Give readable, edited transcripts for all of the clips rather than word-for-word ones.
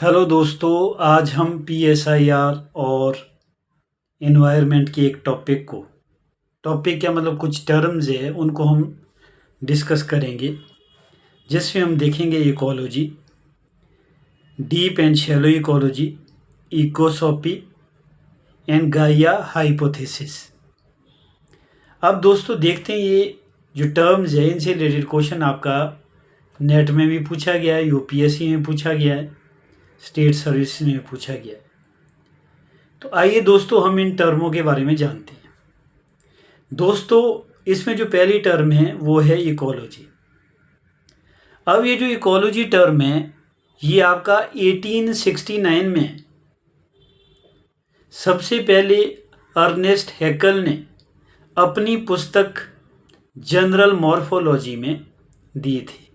Hello दोस्तों, आज हम पीएसआईआर और एनवायरनमेंट के एक टॉपिक क्या मतलब कुछ टर्म्स है उनको हम डिस्कस करेंगे, जिसमें हम देखेंगे ecology, deep and shallow ecology, ecosophy and Gaia hypothesis. अब दोस्तों देखते हैं ये जो टर्म्स है इनसे रिलेटेड क्वेश्चन आपका नेट में भी पूछा गया है, यूपीएससी में पूछा गया है, स्टेट सर्विस में पूछा गया है। तो आइए दोस्तों हम इन टर्मों के बारे में जानते हैं। दोस्तों इसमें जो पहली टर्म है वो है इकोलॉजी। अब ये जो इकोलॉजी टर्म है ये आपका 1869 में सबसे पहले अर्नेस्ट हैकल ने अपनी पुस्तक जनरल मॉर्फोलॉजी में दी थी।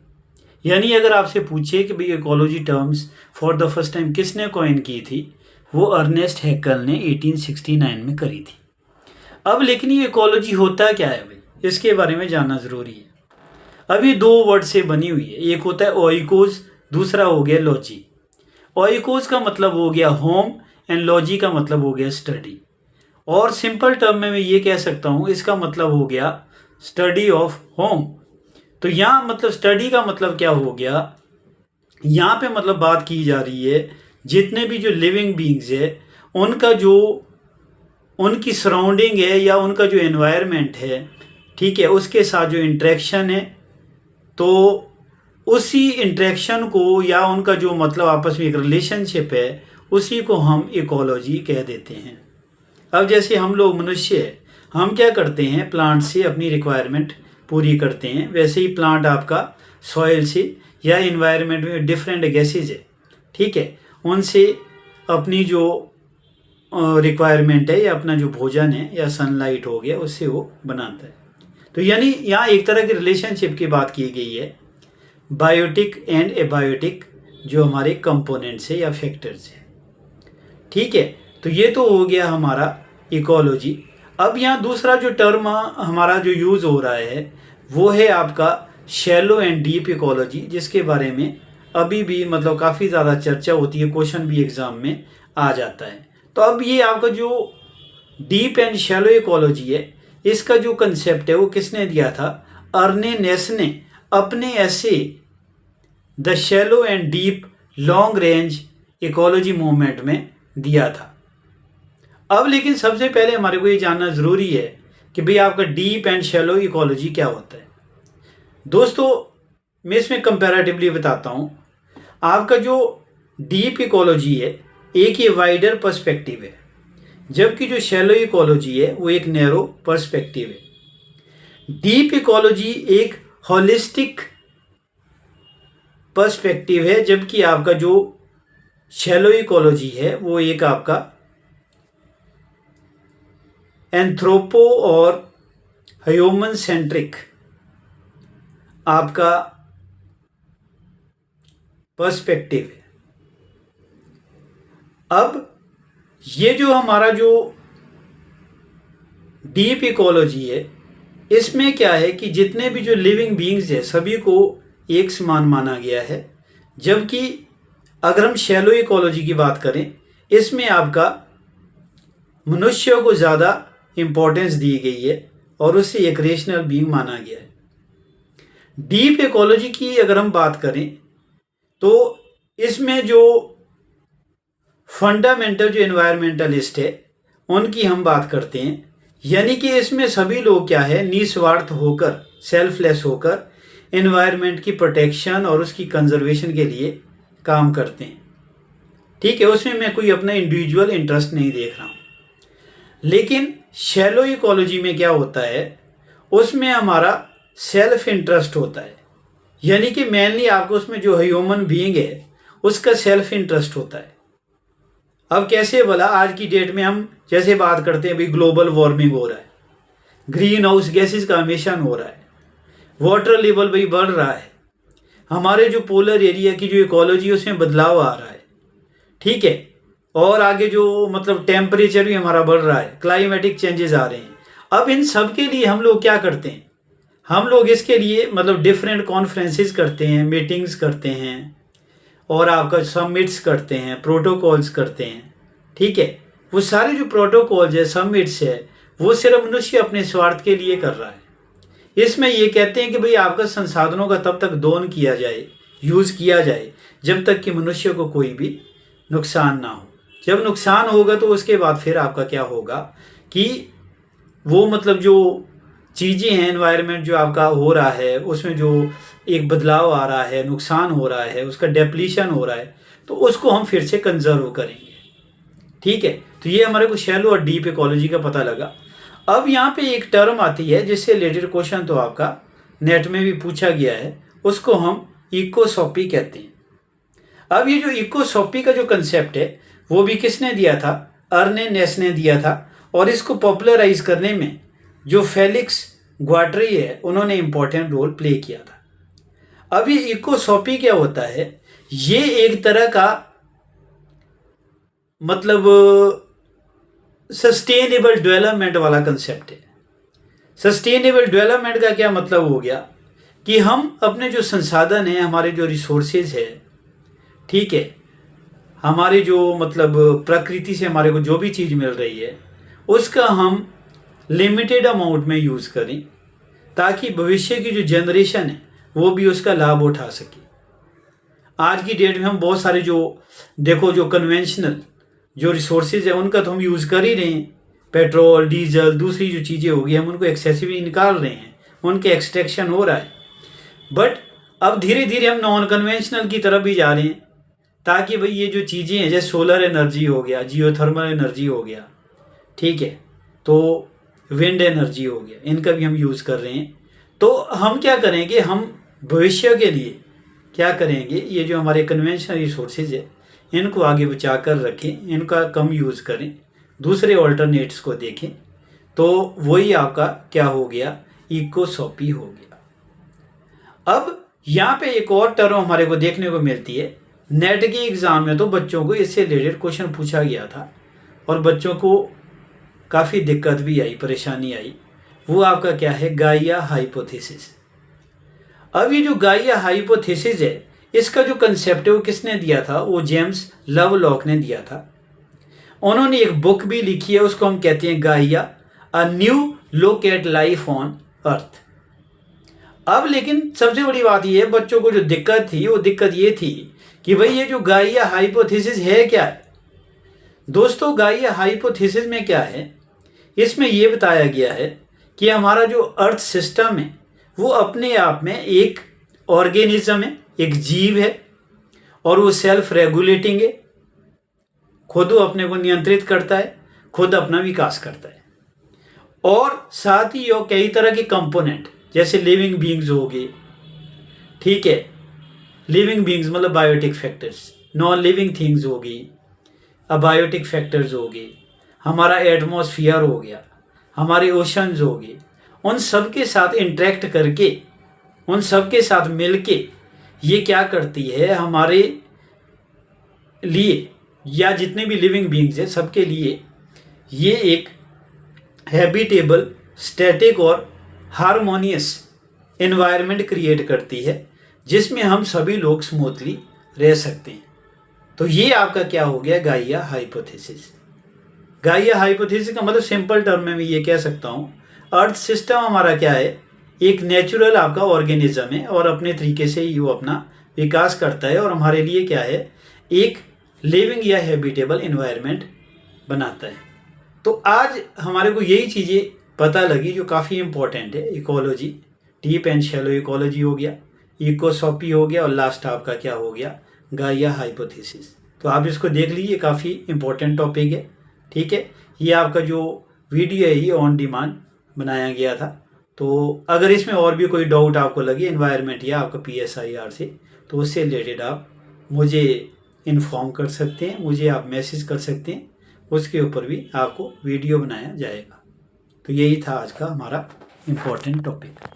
यानी अगर आपसे पूछे कि भाई ecology terms for the first time किसने कॉइन की थी, वो अर्नेस्ट हैकल ने 1869 में करी थी। अब लेकिन ये इकोलॉजी होता क्या है भाई, इसके बारे में जानना ज़रूरी है। अब ये दो वर्ड से बनी हुई है, एक होता है ओइकोज, दूसरा हो गया लॉजी। ओइकोज का मतलब हो गया होम एंड लॉजी का मतलब हो गया स्टडी। और सिंपल टर्म में मैं ये कह सकता हूँ इसका मतलब हो गया स्टडी ऑफ होम। तो यहाँ मतलब स्टडी का मतलब क्या हो गया, यहाँ पे मतलब बात की जा रही है जितने भी जो लिविंग बींग्स है उनका जो उनकी सराउंडिंग है या उनका जो एनवायरनमेंट है, ठीक है, उसके साथ जो इंटरेक्शन है, तो उसी इंटरेक्शन को या उनका जो मतलब आपस में एक रिलेशनशिप है उसी को हम इकोलॉजी कह देते हैं। अब जैसे हम लोग मनुष्य है, हम क्या करते हैं, प्लांट से अपनी रिक्वायरमेंट पूरी करते हैं, वैसे ही प्लांट आपका सॉइल से या इन्वायरमेंट में डिफरेंट गैसेज है, ठीक है, उनसे अपनी जो रिक्वायरमेंट है या अपना जो भोजन है या सनलाइट हो गया उससे वो बनाता है। तो यानी यहाँ एक तरह की रिलेशनशिप की बात की गई है, बायोटिक एंड एबायोटिक जो हमारे कंपोनेंट्स है या फैक्टर्स है, ठीक है। तो ये तो हो गया हमारा इकोलॉजी। अब यहाँ दूसरा जो टर्म हमारा जो यूज़ हो रहा है वो है आपका शैलो एंड डीप इकोलॉजी, जिसके बारे में अभी भी मतलब काफ़ी ज़्यादा चर्चा होती है, क्वेश्चन भी एग्ज़ाम में आ जाता है। तो अब ये आपका जो डीप एंड शैलो इकोलॉजी है इसका जो कंसेप्ट है वो किसने दिया था, अर्ने नेस ने अपने ऐसे the shallow and deep long range ecology movement में दिया था। अब लेकिन सबसे पहले हमारे को ये जानना ज़रूरी है कि भाई आपका डीप एंड शैलो इकोलॉजी क्या होता है। दोस्तों मैं इसमें कंपैरेटिवली बताता हूँ। आपका जो डीप इकोलॉजी है एक ये वाइडर पर्सपेक्टिव है, जबकि जो शैलो इकोलॉजी है वो एक नैरो पर्सपेक्टिव है। डीप इकोलॉजी एक होलिस्टिक पर्सपेक्टिव है, जबकि आपका जो शैलो इकोलॉजी है वो एक आपका एंथ्रोपो और ह्यूमन सेंट्रिक आपका पर्सपेक्टिव है। अब ये जो हमारा जो डीप इकोलॉजी है इसमें क्या है कि जितने भी जो लिविंग बीइंग्स है सभी को एक समान माना गया है, जबकि अगर हम शैलो इकोलॉजी की बात करें इसमें आपका मनुष्यों को ज़्यादा इम्पोर्टेंस दी गई है और उससे एक रेशनल बीइंग माना गया है। डीप इकोलॉजी की अगर हम बात करें तो इसमें जो फंडामेंटल जो एनवायरमेंटलिस्ट है उनकी हम बात करते हैं, यानी कि इसमें सभी लोग क्या है निस्वार्थ होकर सेल्फलेस होकर एनवायरनमेंट की प्रोटेक्शन और उसकी कंजर्वेशन के लिए काम करते हैं, ठीक है। उसमें मैं कोई अपना इंडिविजुअल इंटरेस्ट नहीं देख रहा हूँ। लेकिन शैलो इकोलॉजी में क्या होता है, उसमें हमारा सेल्फ इंटरेस्ट होता है, यानी कि मेनली आपको उसमें जो ह्यूमन बीइंग है उसका सेल्फ इंटरेस्ट होता है। अब कैसे बोला, आज की डेट में हम जैसे बात करते हैं भाई ग्लोबल वार्मिंग हो रहा है, ग्रीन हाउस गैसेज का एमिशन हो रहा है, वाटर लेवल भाई बढ़ रहा है, हमारे जो पोलर एरिया की जो इकोलॉजी उसमें बदलाव आ रहा है, ठीक है, और आगे जो मतलब टेम्परेचर भी हमारा बढ़ रहा है, क्लाइमेटिक चेंजेस आ रहे हैं। अब इन सब के लिए हम लोग क्या करते हैं, हम लोग इसके लिए मतलब डिफरेंट कॉन्फ्रेंसेस करते हैं, मीटिंग्स करते हैं, और आपका सबमिट्स करते हैं, प्रोटोकॉल्स करते हैं, ठीक है, वो सारे जो प्रोटोकॉल्स है, सबमिट्स है, वो सिर्फ मनुष्य अपने स्वार्थ के लिए कर रहा है। इसमें ये कहते हैं कि भाई आपका संसाधनों का तब तक दोहन किया जाए, यूज़ किया जाए, जब तक कि मनुष्य को कोई भी नुकसान ना हो। जब नुकसान होगा तो उसके बाद फिर आपका क्या होगा कि वो मतलब जो चीज़ें हैं, एनवायरनमेंट जो आपका हो रहा है, उसमें जो एक बदलाव आ रहा है, नुकसान हो रहा है, उसका डेप्लीशन हो रहा है, तो उसको हम फिर से कंजर्व करेंगे, ठीक है। तो ये हमारे को शैलो और डीप इकोलॉजी का पता लगा। अब यहाँ पे एक टर्म आती है जिससे रिलेटेड क्वेश्चन तो आपका नेट में भी पूछा गया है, उसको हम इकोसॉपी कहते हैं। अब ये जो इकोसॉपी का जो कंसेप्ट है वो भी किसने दिया था? अर्ने नेस ने दिया था, और इसको पॉपुलराइज करने में जो फेलिक्स ग्वाट्री है उन्होंने इम्पोर्टेंट रोल प्ले किया था। अब ये इकोसॉपी क्या होता है? ये एक तरह का मतलब सस्टेनेबल डेवलपमेंट वाला कंसेप्ट है। सस्टेनेबल डेवलपमेंट का क्या मतलब हो गया कि हम अपने जो संसाधन हैं, हमारे जो रिसोर्सेज है, ठीक है, हमारे जो मतलब प्रकृति से हमारे को जो भी चीज़ मिल रही है उसका हम लिमिटेड अमाउंट में यूज़ करें, ताकि भविष्य की जो जनरेशन है वो भी उसका लाभ उठा सके। आज की डेट में हम बहुत सारे जो देखो जो कन्वेंशनल जो रिसोर्सेज है उनका तो हम यूज़ कर ही रहे हैं, पेट्रोल, डीजल, दूसरी जो चीज़ें होगी हम उनको एक्सेसिवली निकाल रहे हैं, उनके एक्सट्रैक्शन हो रहा है। बट अब धीरे धीरे हम नॉन कन्वेंशनल की तरफ भी जा रहे हैं, ताकि भाई ये जो चीज़ें हैं जैसे सोलर एनर्जी हो गया, जियोथर्मल एनर्जी हो गया, ठीक है, तो विंड एनर्जी हो गया, इनका भी हम यूज़ कर रहे हैं। तो हम क्या करेंगे, हम भविष्य के लिए क्या करेंगे, ये जो हमारे कन्वेंशनल रिसोर्सेज है इनको आगे बचा कर रखें, इनका कम यूज़ करें, दूसरे ऑल्टरनेट्स को देखें। तो वही आपका क्या हो गया, इकोसॉपी हो गया। अब यहाँ पे एक और टर्म हमारे को देखने को मिलती है, नेट के एग्ज़ाम में तो बच्चों को इससे रिलेटेड क्वेश्चन पूछा गया था और बच्चों को काफ़ी दिक्कत भी आई, परेशानी आई। वो आपका क्या है, गाइया हाइपोथेसिस। अब ये जो गाइया हाइपोथेसिस है इसका जो कंसेप्ट है वो किसने दिया था? वो जेम्स लवलॉक ने दिया था। उन्होंने एक बुक भी लिखी है, उसको हम कहते हैं Gaia a new look at life on earth. अब लेकिन सबसे बड़ी बात ये है, बच्चों को जो दिक्कत थी वो दिक्कत ये थी कि भाई ये जो गाइया हाइपोथेसिस है क्या है? दोस्तों, गाइया हाइपोथेसिस में क्या है, इसमें ये बताया गया है कि हमारा जो अर्थ सिस्टम है वो अपने आप में एक ऑर्गेनिज्म है, एक जीव है, और वो सेल्फ रेगुलेटिंग है, खुद वो अपने को नियंत्रित करता है, खुद अपना विकास करता है। और साथ ही वो कई तरह के कंपोनेंट जैसे लिविंग बींग्स हो गए, ठीक है, लिविंग बींग्स मतलब biotic factors, non living things हो गई, अबायोटिक फैक्टर्स हो गए, हमारा एटमॉस्फियर हो गया, हमारे ओशंस हो गए, उन सब के साथ इंटरेक्ट करके, उन सब के साथ मिलके ये क्या करती है, हमारे लिए या जितने भी लिविंग बींग्स हैं सबके लिए ये एक हैबिटेबल, स्टैटिक और हारमोनियस एनवायरनमेंट क्रिएट करती है, जिसमें हम सभी लोग स्मूथली रह सकते हैं। तो ये आपका क्या हो गया, गाइया हाइपोथेसिस। गाइया हाइपोथेसिस का मतलब सिंपल टर्म में मैं ये कह सकता हूँ, अर्थ सिस्टम हमारा क्या है, एक नेचुरल आपका ऑर्गेनिज्म है और अपने तरीके से ही वो अपना विकास करता है और हमारे लिए क्या है, एक लिविंग या हैबिटेबल एनवायरनमेंट बनाता है। तो आज हमारे को यही चीज़ें पता लगी जो काफ़ी इंपॉर्टेंट है। Ecology, deep and shallow ecology हो गया, इकोसॉपी हो गया, और लास्ट आपका क्या हो गया, गाइया हाइपोथेसिस। तो आप इसको देख लीजिए, काफ़ी इंपॉर्टेंट टॉपिक है, ठीक है। ये आपका जो वीडियो है ये ऑन डिमांड बनाया गया था। तो अगर इसमें और भी कोई डाउट आपको लगे एनवायरनमेंट या आपका PSIR से, तो उससे रिलेटेड आप मुझे इन्फॉर्म कर सकते हैं, मुझे आप मैसेज कर सकते हैं, उसके ऊपर भी आपको वीडियो बनाया जाएगा। तो यही था आज का हमारा इम्पोर्टेंट टॉपिक।